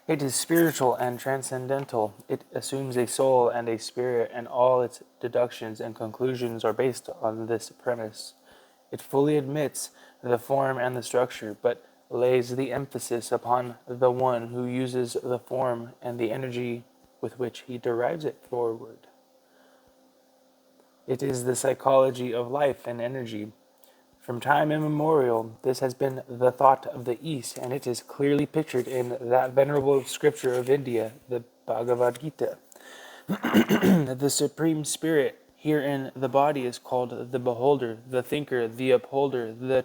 It is spiritual and transcendental. It assumes a soul and a spirit, and all its deductions and conclusions are based on this premise. It fully admits the form and the structure, but lays the emphasis upon the one who uses the form and the energy with which he derives it forward. It is the psychology of life and energy. From time immemorial, this has been the thought of the East, and it is clearly pictured in that venerable scripture of India, the Bhagavad Gita. The Supreme Spirit here in the body is called the Beholder, the Thinker, the Upholder, the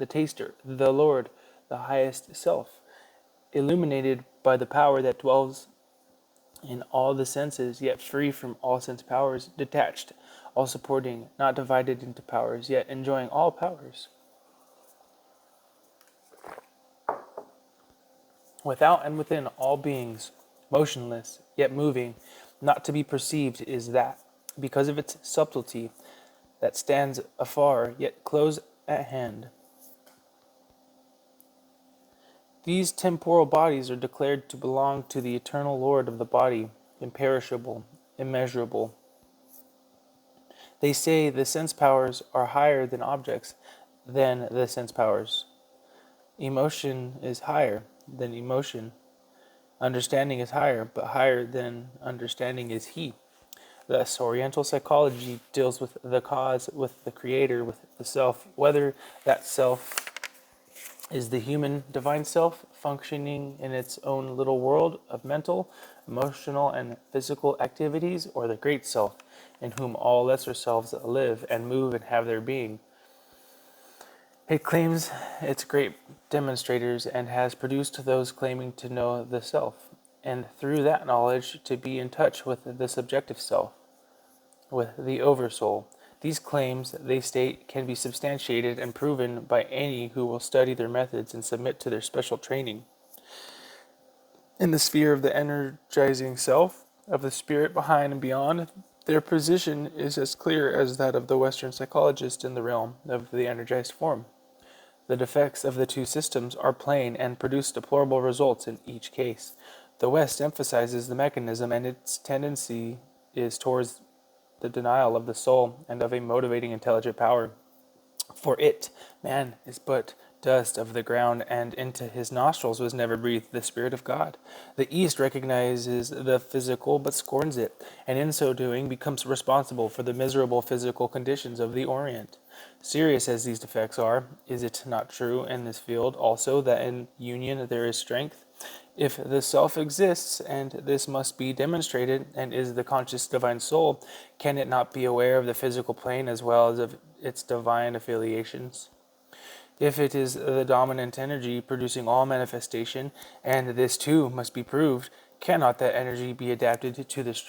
Taster, the Lord, the highest Self, illuminated by the power that dwells in all the senses, yet free from all sense powers, detached, all supporting, not divided into powers, yet enjoying all powers. Without and within all beings, motionless, yet moving, not to be perceived is that, because of its subtlety, that stands afar, yet close at hand. These temporal bodies are declared to belong to the eternal Lord of the body, imperishable, immeasurable. They say the sense powers are higher than objects than the sense powers. Emotion is higher than emotion. Understanding is higher, but higher than understanding is he. Thus, Oriental psychology deals with the cause, with the creator, with the self, whether that self is the human divine self functioning in its own little world of mental, emotional, and physical activities, or the great self in whom all lesser selves live and move and have their being. It claims its great demonstrators and has produced those claiming to know the self, and through that knowledge to be in touch with the subjective self, with the oversoul. These claims, they state, can be substantiated and proven by any who will study their methods and submit to their special training. In the sphere of the energizing self, of the spirit behind and beyond, their position is as clear as that of the Western psychologist in the realm of the energized form. The defects of the two systems are plain and produce deplorable results in each case. The West emphasizes the mechanism, and its tendency is towards the denial of the soul and of a motivating intelligent power. For it, man is but dust of the ground, and into his nostrils was never breathed the Spirit of God. The East recognizes the physical but scorns it, and in so doing becomes responsible for the miserable physical conditions of the Orient. Serious as these defects are, is it not true in this field also that in union there is strength? If the self exists, and this must be demonstrated, and is the conscious divine soul, can it not be aware of the physical plane as well as of its divine affiliations? If it is the dominant energy producing all manifestation, and this too must be proved, cannot that energy be adapted to the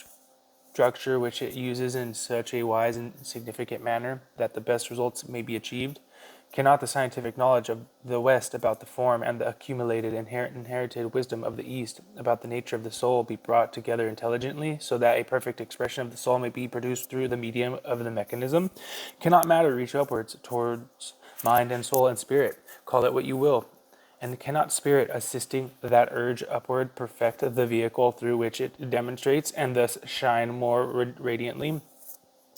structure which it uses in such a wise and significant manner that the best results may be achieved? Cannot the scientific knowledge of the West about the form and the accumulated inherited wisdom of the East about the nature of the soul be brought together intelligently, so that a perfect expression of the soul may be produced through the medium of the mechanism? Cannot matter reach upwards towards mind and soul and spirit, call it what you will, and cannot spirit, assisting that urge upward, perfect the vehicle through which it demonstrates, and thus shine more radiantly?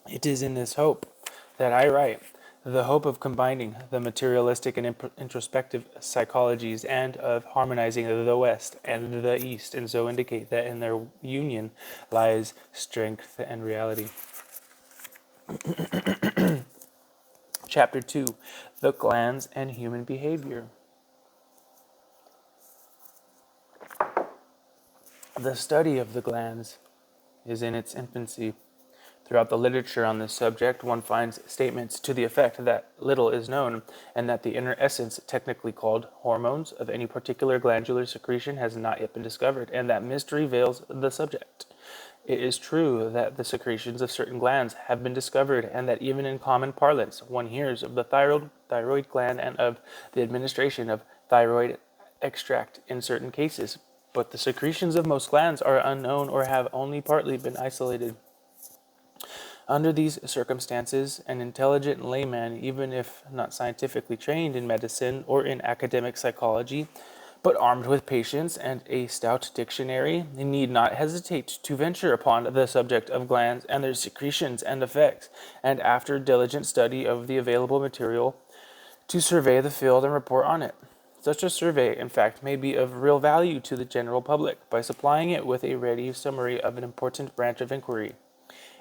It is in this hope that I write, the hope of combining the materialistic and introspective psychologies, and of harmonizing the West and the East, and so indicate that in their union lies strength and reality. Chapter 2: The Glands and Human Behavior. The study of the glands is in its infancy. Throughout the literature on this subject, one finds statements to the effect that little is known, and that the inner essence, technically called hormones, of any particular glandular secretion has not yet been discovered, and that mystery veils the subject. It is true that the secretions of certain glands have been discovered, and that even in common parlance one hears of the thyroid gland and of the administration of thyroid extract in certain cases, but the secretions of most glands are unknown or have only partly been isolated. Under these circumstances, an intelligent layman, even if not scientifically trained in medicine or in academic psychology, But armed with patience and a stout dictionary, he need not hesitate to venture upon the subject of glands and their secretions and effects, and after diligent study of the available material, to survey the field and report on it. Such a survey, in fact, may be of real value to the general public by supplying it with a ready summary of an important branch of inquiry.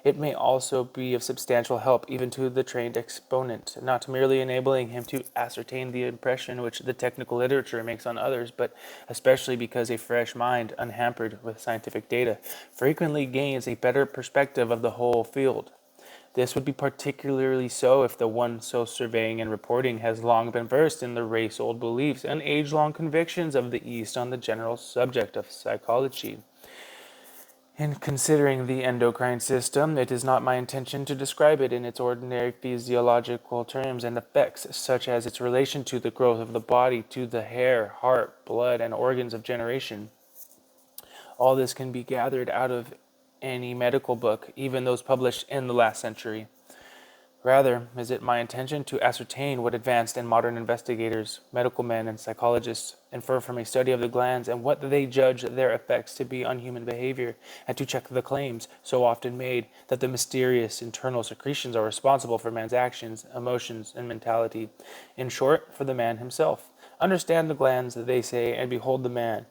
It may also be of substantial help even to the trained exponent, not merely enabling him to ascertain the impression which the technical literature makes on others, but especially because a fresh mind, unhampered with scientific data, frequently gains a better perspective of the whole field. This would be particularly so if the one so surveying and reporting has long been versed in the race-old beliefs and age-long convictions of the East on the general subject of psychology. In considering the endocrine system, it is not my intention to describe it in its ordinary physiological terms and effects, such as its relation to the growth of the body, to the hair, heart, blood, and organs of generation. All this can be gathered out of any medical book, even those published in the last century. Rather, is it my intention to ascertain what advanced and modern investigators, medical men, and psychologists infer from a study of the glands and what they judge their effects to be on human behavior, and to check the claims, so often made, that the mysterious internal secretions are responsible for man's actions, emotions, and mentality. In short, for the man himself. Understand the glands, they say, and behold the man.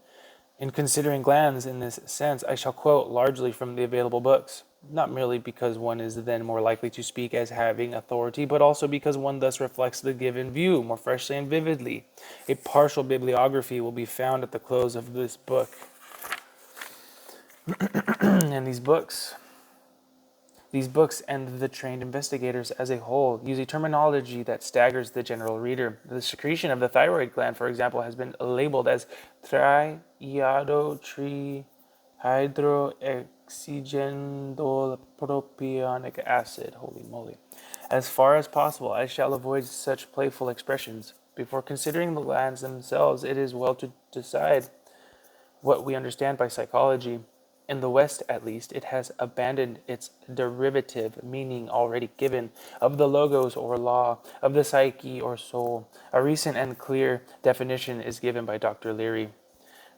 In considering glands in this sense, I shall quote largely from the available books, not merely because one is then more likely to speak as having authority, but also because one thus reflects the given view more freshly and vividly. A partial bibliography will be found at the close of this book. And these books and the trained investigators as a whole use a terminology that staggers the general reader. The secretion of the thyroid gland, for example, has been labeled as triiodotrihydroxygendopropionic acid. Holy moly. As far as possible, I shall avoid such playful expressions. Before considering the glands themselves, it is well to decide what we understand by psychology. In the West, at least, it has abandoned its derivative meaning already given of the logos or law, of the psyche or soul. A recent and clear definition is given by Dr. Leary.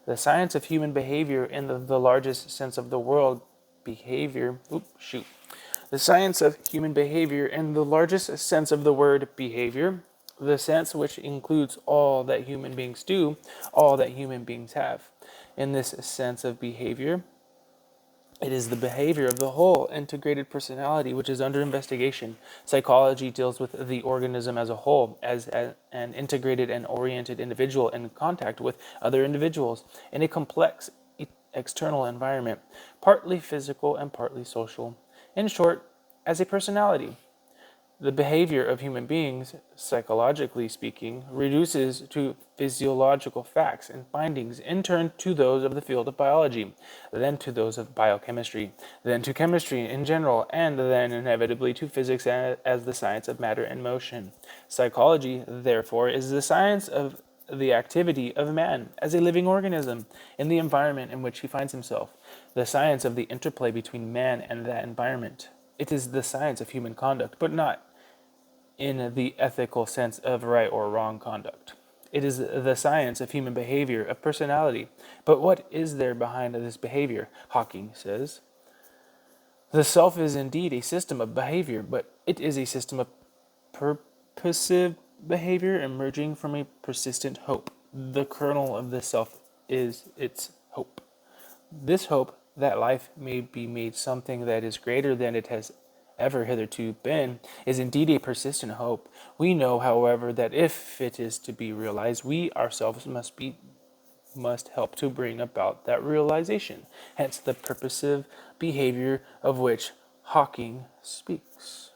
The science of human behavior in the largest sense of the word behavior, the science of human behavior in the largest sense of the word behavior, the sense which includes all that human beings do, all that human beings have. In this sense of behavior, it is the behavior of the whole integrated personality which is under investigation. Psychology deals with the organism as a whole, as an integrated and oriented individual in contact with other individuals in a complex external environment, partly physical and partly social. In short, as a personality. The behavior of human beings, psychologically speaking, reduces to physiological facts and findings, in turn to those of the field of biology, then to those of biochemistry, then to chemistry in general, and then inevitably to physics as the science of matter and motion. Psychology, therefore, is the science of the activity of man as a living organism in the environment in which he finds himself, the science of the interplay between man and that environment. It is the science of human conduct, but not in the ethical sense of right or wrong conduct. It is the science of human behavior, of personality. But what is there behind this behavior? Hawking says, the self is indeed a system of behavior, but it is a system of purposive behavior emerging from a persistent hope. The kernel of the self is its hope. This hope that life may be made something that is greater than it has ever hitherto been is indeed a persistent hope. We know, however, that if it is to be realized, we ourselves must help to bring about that realization. Hence the purposive behavior of which Hawking speaks.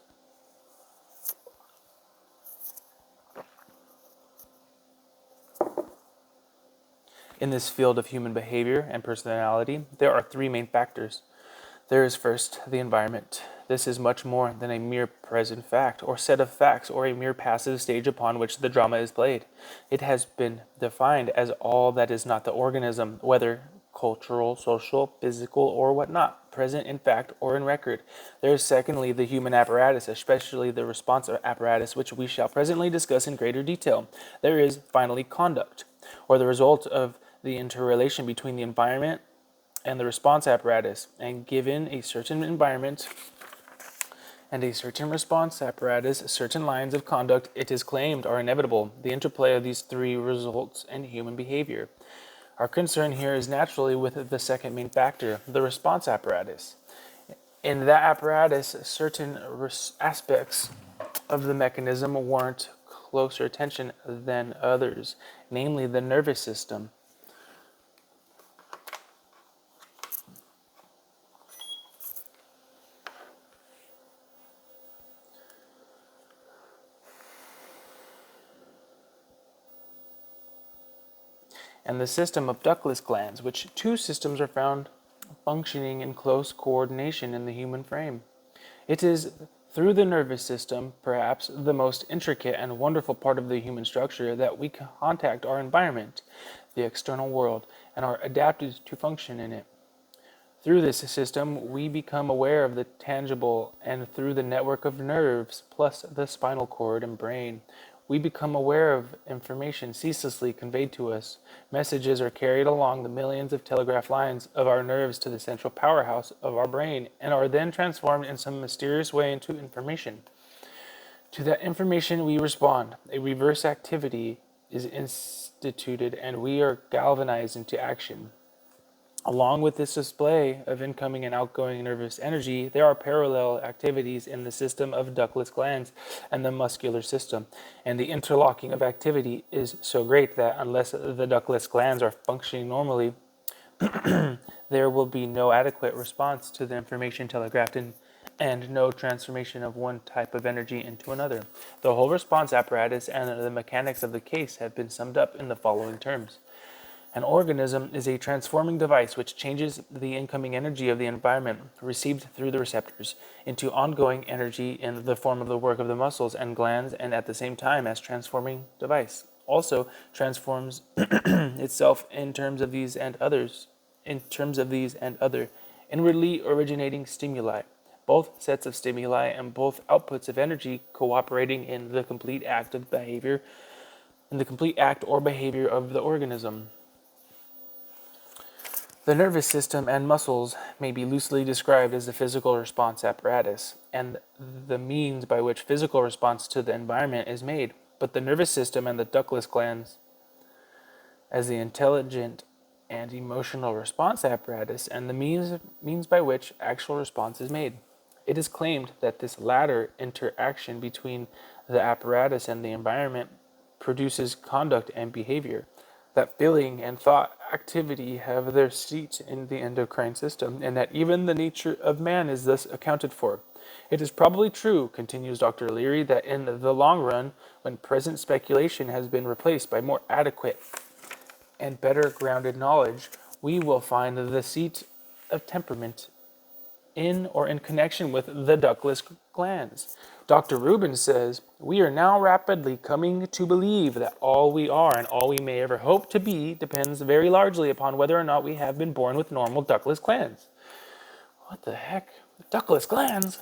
In this field of human behavior and personality, there are three main factors. There is first the environment. This is much more than a mere present fact or set of facts or a mere passive stage upon which the drama is played. It has been defined as all that is not the organism, whether cultural, social, physical, or whatnot, present in fact or in record. There is secondly the human apparatus, especially the response apparatus, which we shall presently discuss in greater detail. There is finally conduct. or the result of the interrelation between the environment and the response apparatus. And given a certain environment and a certain response apparatus, certain lines of conduct, it is claimed, are inevitable. The interplay of these three results in human behavior. Our concern here is naturally with the second main factor, the response apparatus. In that apparatus, certain aspects of the mechanism warrant closer attention than others, namely the nervous system. And the system of ductless glands, which two systems are found functioning in close coordination in the human frame. It is through the nervous system, perhaps the most intricate and wonderful part of the human structure, that we contact our environment, the external world, and are adapted to function in it. Through this system, we become aware of the tangible, and through the network of nerves, plus the spinal cord and brain, we become aware of information ceaselessly conveyed to us. Messages are carried along the millions of telegraph lines of our nerves to the central powerhouse of our brain, and are then transformed in some mysterious way into information. To that information we respond. A reverse activity is instituted, and we are galvanized into action. Along with this display of incoming and outgoing nervous energy, there are parallel activities in the system of ductless glands and the muscular system, and the interlocking of activity is so great that unless the ductless glands are functioning normally, there will be no adequate response to the information telegraphed in, and no transformation of one type of energy into another. The whole response apparatus and the mechanics of the case have been summed up in the following terms. An organism is a transforming device which changes the incoming energy of the environment received through the receptors into ongoing energy in the form of the work of the muscles and glands, and at the same time as transforming device also transforms itself in terms of these and other inwardly originating stimuli, both sets of stimuli and both outputs of energy cooperating in the complete act or behavior of the organism. The nervous system and muscles may be loosely described as the physical response apparatus, and the means by which physical response to the environment is made, but the nervous system and the ductless glands as the intelligent and emotional response apparatus, and the means by which actual response is made. It is claimed that this latter interaction between the apparatus and the environment produces conduct and behavior, that feeling and thought activity have their seat in the endocrine system, and that even the nature of man is thus accounted for. It is probably true, continues Dr. Leary, that in the long run, when present speculation has been replaced by more adequate and better grounded knowledge, we will find the seat of temperament in or in connection with the ductless glands. Dr. Rubin says, "We are now rapidly coming to believe that all we are and all we may ever hope to be depends very largely upon whether or not we have been born with normal ductless glands." What the heck? Ductless glands?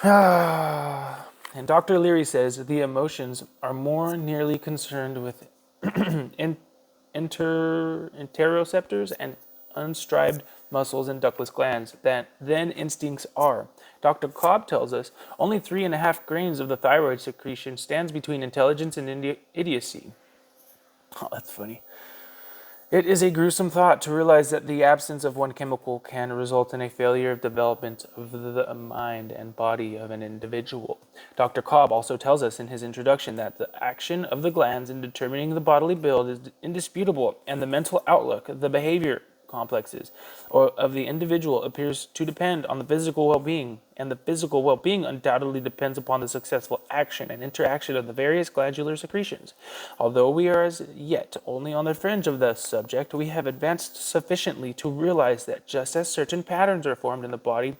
And Dr. Leary says the emotions are more nearly concerned with interoceptors and unstriped muscles and ductless glands than instincts are. Dr. Cobb tells us only 3.5 grains of the thyroid secretion stands between intelligence and idiocy. Oh, that's funny. It is a gruesome thought to realize that the absence of one chemical can result in a failure of development of the mind and body of an individual. Dr. Cobb also tells us in his introduction that the action of the glands in determining the bodily build is indisputable, and the mental outlook, the behavior complexes of the individual appears to depend on the physical well-being, and the physical well-being undoubtedly depends upon the successful action and interaction of the various glandular secretions. Although we are as yet only on the fringe of the subject, we have advanced sufficiently to realize that just as certain patterns are formed in the body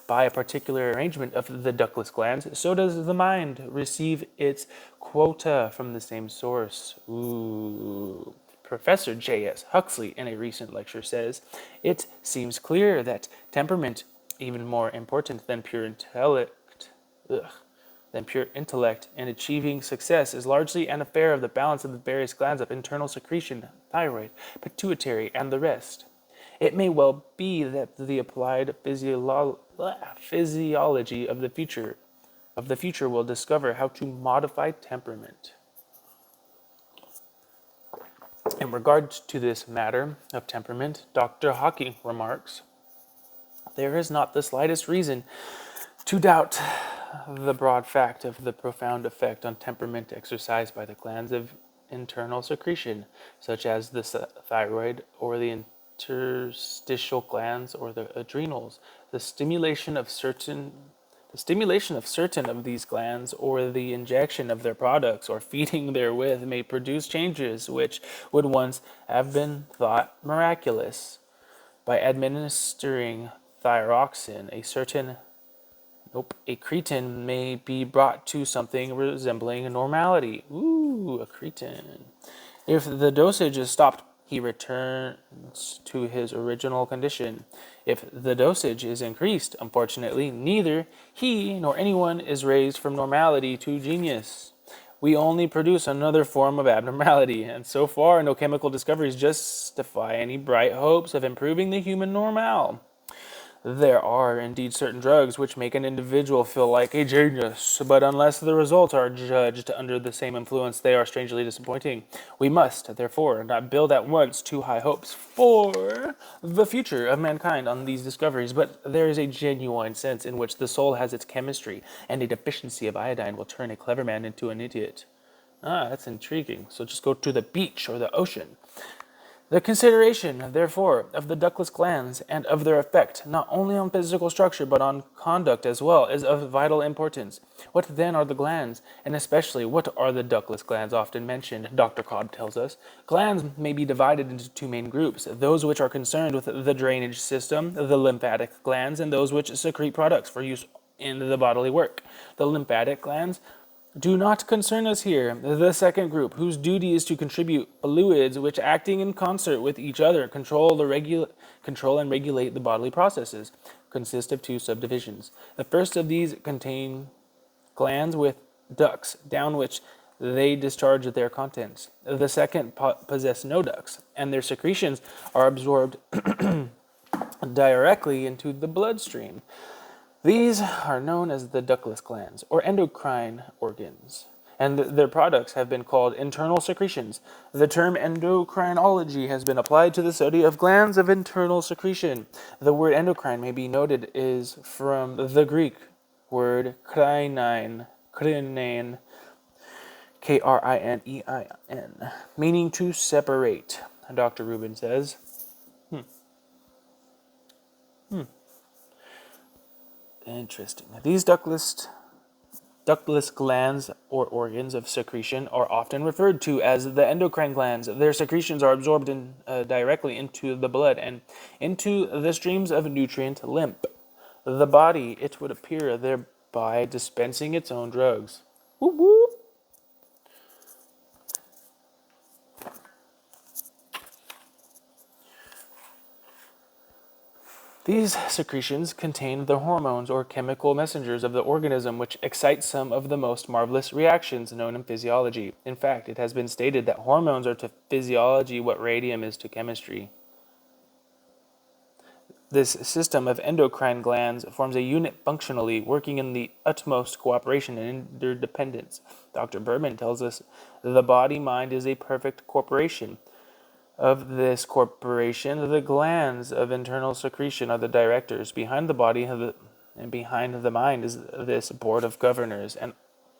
by a particular arrangement of the ductless glands, so does the mind receive its quota from the same source. Ooh. Professor J.S. Huxley, in a recent lecture, says, "It seems clear that temperament, even more important than pure intellect, than pure intellect, and achieving success is largely an affair of the balance of the various glands of internal secretion, thyroid, pituitary, and the rest. It may well be that the applied physiology of the future will discover how to modify temperament. In regard to this matter of temperament, Dr. Hawking remarks, there is not the slightest reason to doubt the broad fact of the profound effect on temperament exercised by the glands of internal secretion, such as the thyroid or the interstitial glands or the adrenals. The stimulation of certain of these glands or the injection of their products or feeding therewith may produce changes which would once have been thought miraculous. By administering thyroxine, a cretin may be brought to something resembling normality. Ooh, a cretin. If the dosage is stopped, he returns to his original condition. If the dosage is increased, unfortunately, neither he nor anyone is raised from normality to genius. We only produce another form of abnormality, and so far no chemical discoveries justify any bright hopes of improving the human normal. There are indeed certain drugs which make an individual feel like a genius, but unless the results are judged under the same influence, they are strangely disappointing. We must, therefore, not build at once too high hopes for the future of mankind on these discoveries, but there is a genuine sense in which the soul has its chemistry, and a deficiency of iodine will turn a clever man into an idiot. Ah, that's intriguing. So just go to the beach or the ocean. The consideration, therefore, of the ductless glands and of their effect, not only on physical structure but on conduct as well, is of vital importance. What then are the glands, and especially what are the ductless glands often mentioned? Dr. Codd tells us. Glands may be divided into two main groups, those which are concerned with the drainage system, the lymphatic glands, and those which secrete products for use in the bodily work. The lymphatic glands do not concern us here. The second group, whose duty is to contribute fluids which, acting in concert with each other, control and regulate the bodily processes, consist of two subdivisions. The first of these contain glands with ducts down which they discharge their contents. The second possess no ducts, and their secretions are absorbed directly into the bloodstream. These are known as the ductless glands, or endocrine organs, and their products have been called internal secretions. The term endocrinology has been applied to the study of glands of internal secretion. The word endocrine may be noted is from the Greek word krinein, krinein, K-R-I-N-E-I-N, meaning to separate. Dr. Rubin says, interesting. These ductless glands or organs of secretion are often referred to as the endocrine glands. Their secretions are absorbed directly into the blood and into the streams of nutrient lymph. The body, it would appear, thereby dispensing its own drugs. Whoop, whoop. These secretions contain the hormones or chemical messengers of the organism which excite some of the most marvelous reactions known in physiology. In fact, it has been stated that hormones are to physiology what radium is to chemistry. This system of endocrine glands forms a unit functionally, working in the utmost cooperation and interdependence. Dr. Berman tells us the body-mind is a perfect corporation. Of this corporation, the glands of internal secretion are the directors. Behind the body and behind the mind is this board of governors, and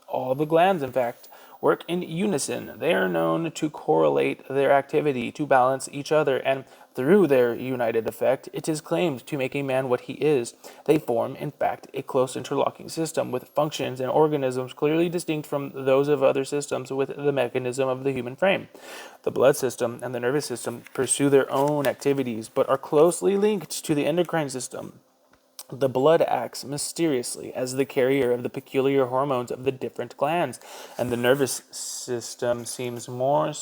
all the glands, in fact, work in unison. They are known to correlate their activity, to balance each other, and through their united effect, it is claimed to make a man what he is. They form, in fact, a close interlocking system with functions and organisms clearly distinct from those of other systems with the mechanism of the human frame. The blood system and the nervous system pursue their own activities, but are closely linked to the endocrine system. The blood acts mysteriously as the carrier of the peculiar hormones of the different glands, and the nervous system seems more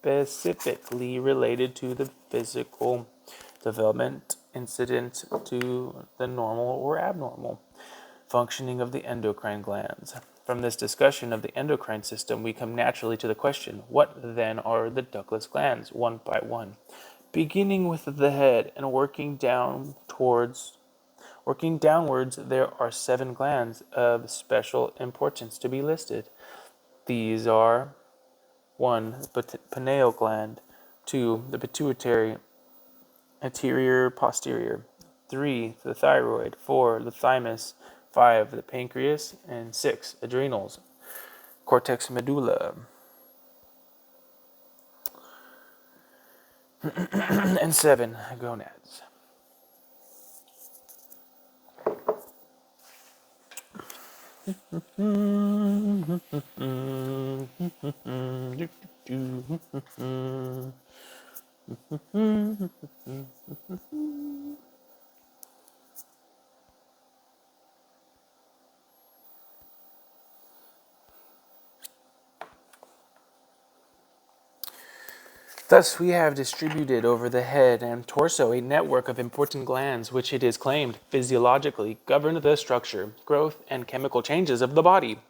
specifically related to the physical development incident to the normal or abnormal. Functioning of the endocrine glands. From this discussion of the endocrine system, we come naturally to the question, what then are the ductless glands, one by one? Beginning with the head and working downwards, there are 7 glands of special importance to be listed. These are 1. The pineal gland, 2. The pituitary, anterior posterior, 3. The thyroid, 4. The thymus, 5. The pancreas, and 6. Adrenals, cortex medulla, and 7. Gonads. Thus, we have distributed over the head and torso a network of important glands which it is claimed physiologically govern the structure, growth, and chemical changes of the body,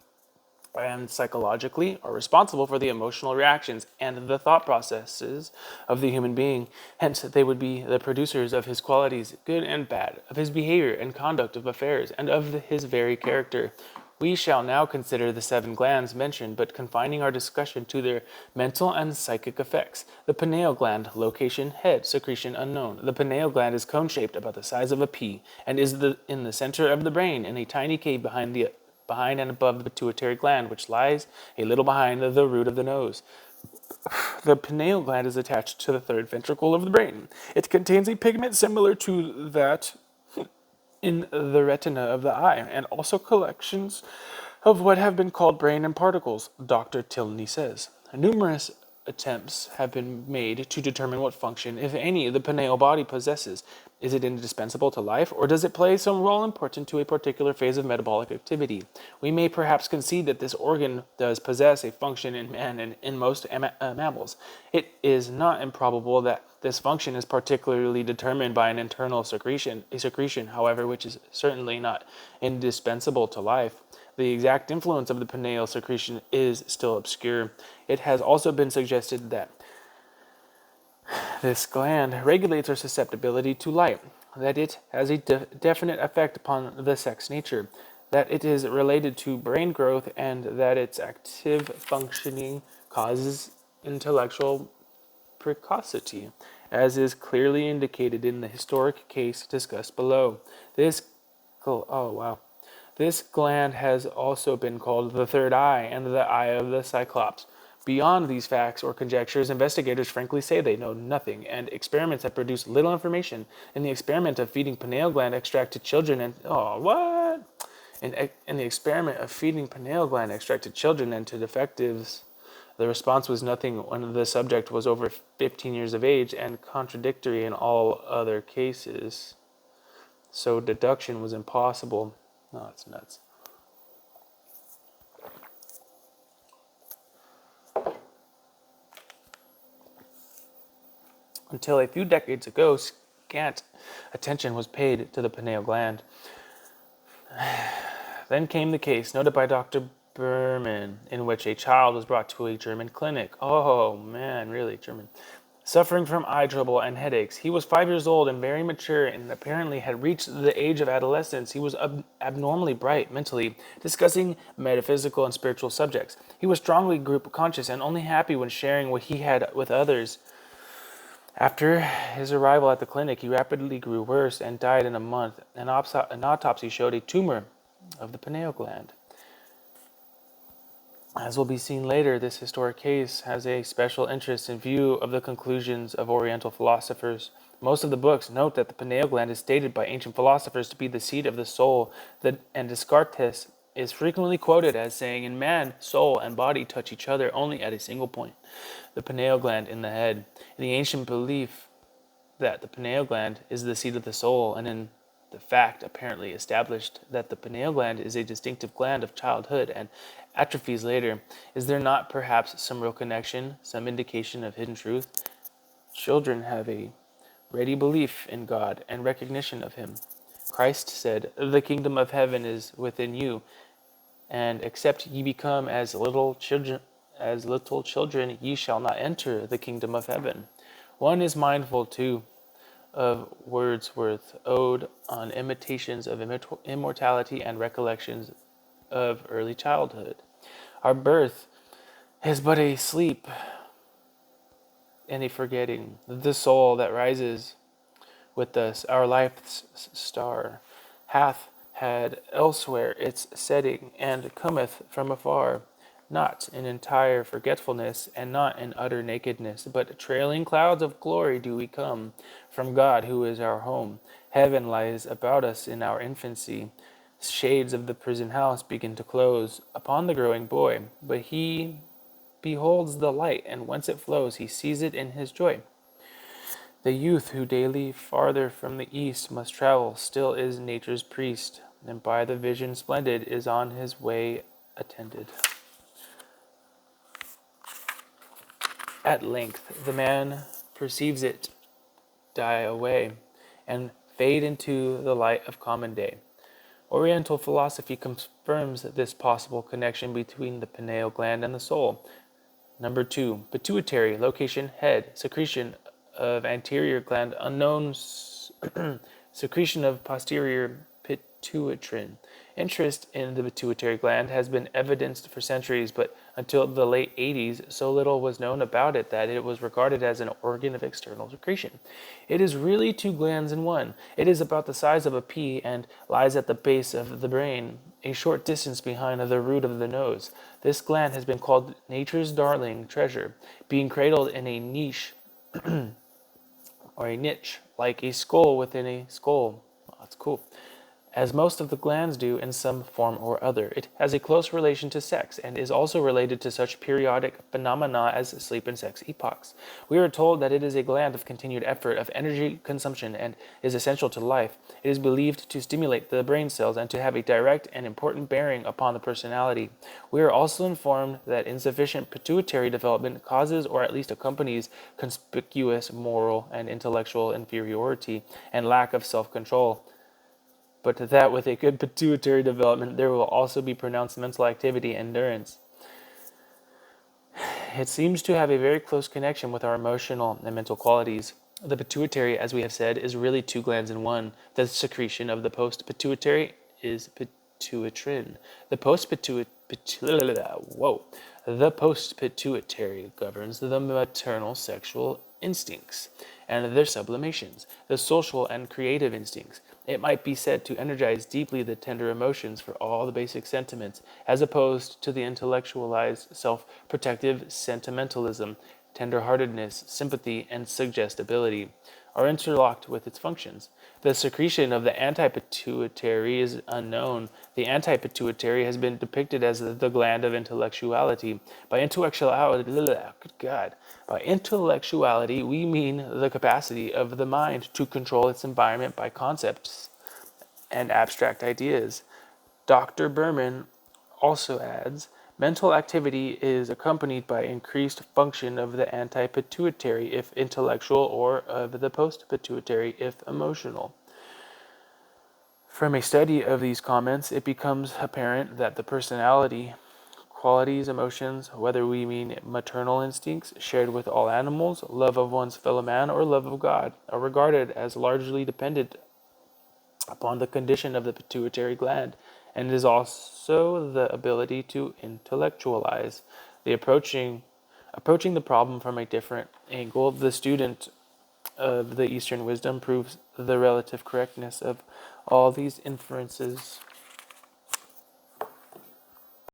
and psychologically are responsible for the emotional reactions and the thought processes of the human being. Hence, they would be the producers of his qualities, good and bad, of his behavior and conduct of affairs, and of his very character. We shall now consider the 7 glands mentioned, but confining our discussion to their mental and psychic effects. The pineal gland, location, head, secretion unknown. The pineal gland is cone-shaped, about the size of a pea, and is in the center of the brain, in a tiny cave behind and above the pituitary gland, which lies a little behind the root of the nose. The pineal gland is attached to the 3rd ventricle of the brain. It contains a pigment similar to that in the retina of the eye, and also collections of what have been called brain and particles, Dr. Tilney says. Numerous attempts have been made to determine what function, if any, the pineal body possesses. Is it indispensable to life, or does it play some role important to a particular phase of metabolic activity? We may perhaps concede that this organ does possess a function in man and in most mammals. It is not improbable that this function is particularly determined by an internal secretion, however, which is certainly not indispensable to life. The exact influence of the pineal secretion is still obscure. It has also been suggested that this gland regulates our susceptibility to light, that it has a definite effect upon the sex nature, that it is related to brain growth, and that its active functioning causes intellectual precocity, as is clearly indicated in the historic case discussed below. This gland has also been called the 3rd eye and the eye of the Cyclops. Beyond these facts or conjectures, investigators frankly say they know nothing, and experiments have produced little information. In the experiment of feeding pineal gland extract to children and In the experiment of feeding pineal gland extract to children and to defectives, the response was nothing when the subject was over 15 years of age, and contradictory in all other cases. So deduction was impossible. Oh, it's nuts. Until a few decades ago, scant attention was paid to the pineal gland. Then came the case noted by Dr. Berman, in which a child was brought to a German clinic. Oh man, really, German. Suffering from eye trouble and headaches. He was 5 years old and very mature, and apparently had reached the age of adolescence. He was abnormally bright mentally, discussing metaphysical and spiritual subjects. He was strongly group conscious and only happy when sharing what he had with others. After his arrival at the clinic, he rapidly grew worse and died in a month. An autopsy showed a tumor of the pineal gland. As will be seen later, this historic case has a special interest in view of the conclusions of Oriental philosophers. Most of the books note that the pineal gland is stated by ancient philosophers to be the seat of the soul, and Descartes is frequently quoted as saying, in man, soul and body touch each other only at a single point, the pineal gland in the head. In the ancient belief that the pineal gland is the seat of the soul, and in the fact apparently established that the pineal gland is a distinctive gland of childhood and atrophies later, is there not perhaps some real connection, some indication of hidden truth? Children have a ready belief in God and recognition of Him. Christ said, "The kingdom of heaven is within you, and except ye become as little children, ye shall not enter the kingdom of heaven." One is mindful too of Wordsworth's ode on imitations of immortality and recollections of early childhood. Our birth is but a sleep and a forgetting. The soul that rises with us, our life's star, hath had elsewhere its setting, and cometh from afar, not in entire forgetfulness, and not in utter nakedness, but trailing clouds of glory do we come, from God who is our home. Heaven lies about us in our infancy. Shades of the prison house begin to close upon the growing boy, but he beholds the light, and whence it flows, he sees it in his joy. The youth who daily farther from the east must travel still is nature's priest, and by the vision splendid is on his way attended. At length the man perceives it die away, and fade into the light of common day. Oriental philosophy confirms this possible connection between the pineal gland and the soul. Number 2, pituitary, location head, secretion of anterior gland unknown, secretion of posterior pituitrin. Interest in the pituitary gland has been evidenced for centuries, but until the late 80s, so little was known about it that it was regarded as an organ of external secretion. It is really 2 glands in one. It is about the size of a pea and lies at the base of the brain, a short distance behind the root of the nose. This gland has been called nature's darling treasure, being cradled in a niche or a niche, like a skull within a skull. Oh, that's cool. As most of the glands do in some form or other. It has a close relation to sex and is also related to such periodic phenomena as sleep and sex epochs. We are told that it is a gland of continued effort, of energy consumption, and is essential to life. It is believed to stimulate the brain cells and to have a direct and important bearing upon the personality. We are also informed that insufficient pituitary development causes or at least accompanies conspicuous moral and intellectual inferiority and lack of self-control, but that with a good pituitary development, there will also be pronounced mental activity and endurance. It seems to have a very close connection with our emotional and mental qualities. The pituitary, as we have said, is really 2 glands in one. The secretion of the post-pituitary is pituitrin. The post-pituitary governs the maternal sexual instincts and their sublimations, the social and creative instincts. It might be said to energize deeply the tender emotions for all the basic sentiments, as opposed to the intellectualized, self-protective sentimentalism. Tender-heartedness, sympathy, and suggestibility are interlocked with its functions. The secretion of the anti-pituitary is unknown. The anti-pituitary has been depicted as the gland of intellectuality. By intellectuality, we mean the capacity of the mind to control its environment by concepts and abstract ideas. Dr. Berman also adds, mental activity is accompanied by increased function of the anti-pituitary if intellectual, or of the post-pituitary if emotional. From a study of these comments, it becomes apparent that the personality, qualities, emotions, whether we mean maternal instincts shared with all animals, love of one's fellow man, or love of God, are regarded as largely dependent upon the condition of the pituitary gland, and is also the ability to intellectualize. The approaching the problem from a different angle, the student of the Eastern wisdom proves the relative correctness of all these inferences.